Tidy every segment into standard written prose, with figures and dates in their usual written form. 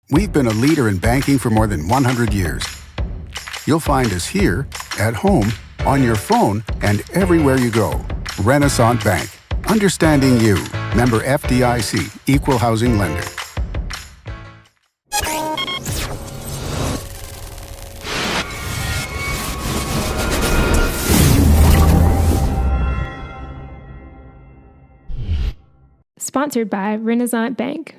We've been a leader in banking for more than 100 years. You'll find us here, at home, on your phone, and everywhere you go. Renaissance Bank. Understanding you. Member FDIC. Equal housing lender. Sponsored by Renaissance Bank.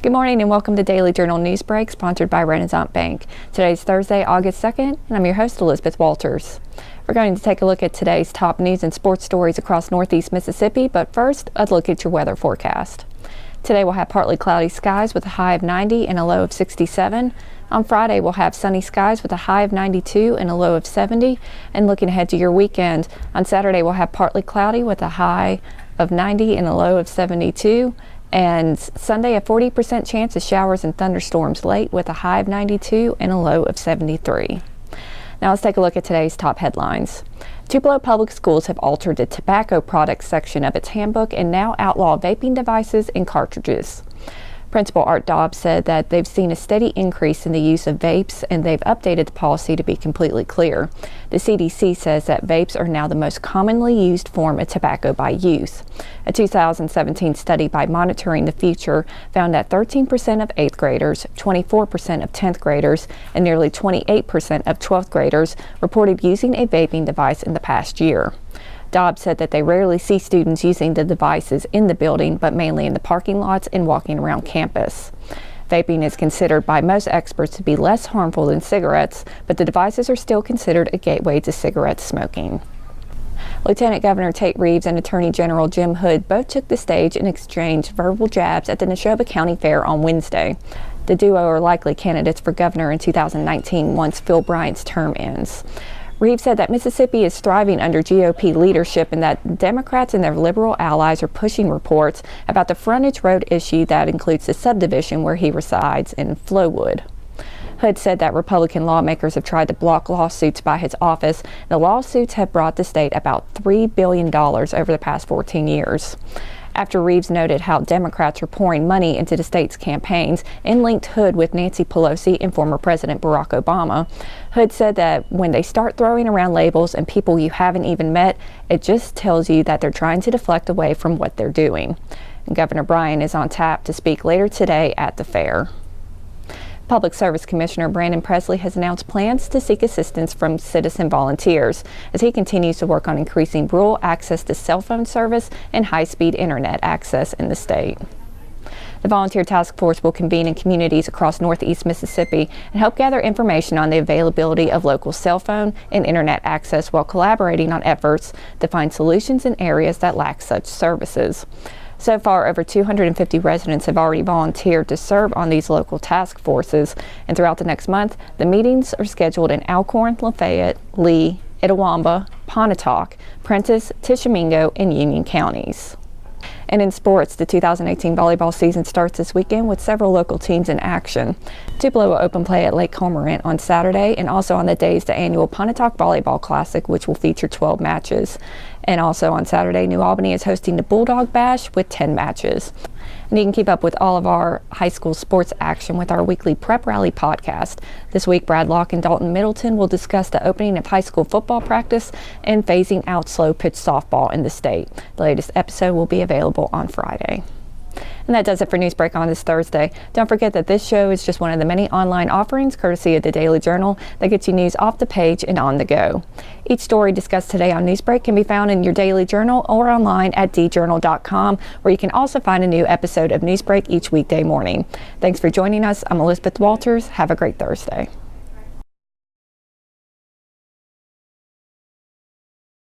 Good morning and welcome to Daily Journal Newsbreak, sponsored by Renaissance Bank. Today's Thursday, August 2nd, and I'm your host, Elizabeth Walters. We're going to take a look at today's top news and sports stories across Northeast Mississippi, but first, a look at your weather forecast. Today we'll have partly cloudy skies with a high of 90 and a low of 67. On Friday, we'll have sunny skies with a high of 92 and a low of 70. And looking ahead to your weekend, on Saturday we'll have partly cloudy with a high of 90 and a low of 72. And Sunday, a 40% chance of showers and thunderstorms late with a high of 92 and a low of 73. Now let's take a look at today's top headlines. Tupelo Public Schools have altered the tobacco products section of its handbook and now outlaw vaping devices and cartridges. Principal Art Dobbs said that they've seen a steady increase in the use of vapes and they've updated the policy to be completely clear. The CDC says that vapes are now the most commonly used form of tobacco by youth. A 2017 study by Monitoring the Future found that 13% of 8th graders, 24% of 10th graders, and nearly 28% of 12th graders reported using a vaping device in the past year. Dobbs said that they rarely see students using the devices in the building, but mainly in the parking lots and walking around campus. Vaping is considered by most experts to be less harmful than cigarettes, but the devices are still considered a gateway to cigarette smoking. Lieutenant Governor Tate Reeves and Attorney General Jim Hood both took the stage and exchanged verbal jabs at the Neshoba County Fair on Wednesday. The duo are likely candidates for governor in 2019 once Phil Bryant's term ends. Reeves said that Mississippi is thriving under GOP leadership and that Democrats and their liberal allies are pushing reports about the frontage road issue that includes the subdivision where he resides in Flowood. Hood said that Republican lawmakers have tried to block lawsuits by his office. The lawsuits have brought the state about $3 billion over the past 14 years. After Reeves noted how Democrats are pouring money into the state's campaigns and linked Hood with Nancy Pelosi and former President Barack Obama, Hood said that when they start throwing around labels and people you haven't even met, it just tells you that they're trying to deflect away from what they're doing. And Governor Bryant is on tap to speak later today at the fair. Public Service Commissioner Brandon Presley has announced plans to seek assistance from citizen volunteers as he continues to work on increasing rural access to cell phone service and high-speed internet access in the state. The Volunteer Task Force will convene in communities across Northeast Mississippi and help gather information on the availability of local cell phone and internet access while collaborating on efforts to find solutions in areas that lack such services. So far, over 250 residents have already volunteered to serve on these local task forces, and throughout the next month, the meetings are scheduled in Alcorn, Lafayette, Lee, Itawamba, Pontotoc, Prentiss, Tishomingo, and Union counties. And in sports, the 2018 volleyball season starts this weekend with several local teams in action. Tupelo will open play at Lake Cormorant on Saturday, and also on the days the annual Pontotoc Volleyball Classic, which will feature 12 matches. And also on Saturday, New Albany is hosting the Bulldog Bash with 10 matches. And you can keep up with all of our high school sports action with our weekly Prep Rally podcast. This week, Brad Locke and Dalton Middleton will discuss the opening of high school football practice and phasing out slow pitch softball in the state. The latest episode will be available on Friday. And that does it for Newsbreak on this Thursday. Don't forget that this show is just one of the many online offerings courtesy of the Daily Journal that gets you news off the page and on the go. Each story discussed today on Newsbreak can be found in your Daily Journal or online at djournal.com, where you can also find a new episode of Newsbreak each weekday morning. Thanks for joining us. I'm Elizabeth Walters. Have a great Thursday.